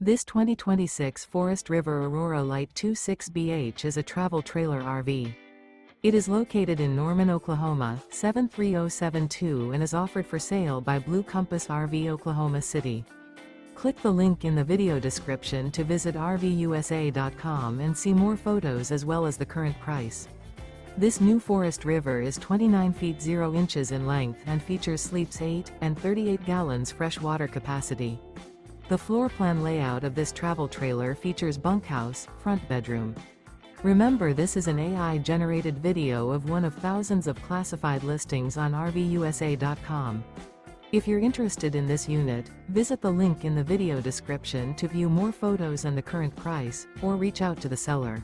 This 2026 Forest River Aurora Light 26BH is a travel trailer RV. It is located in Norman, Oklahoma, 73072 and is offered for sale by Blue Compass RV Oklahoma City. Click the link in the video description to visit RVUSA.com and see more photos as well as the current price. This new Forest River is 29 feet 0 inches in length and features sleeps 8 and 38 gallons fresh water capacity. The floor plan layout of this travel trailer features bunkhouse, front bedroom. Remember, this is an AI-generated video of one of thousands of classified listings on RVUSA.com. If you're interested in this unit, visit the link in the video description to view more photos and the current price, or reach out to the seller.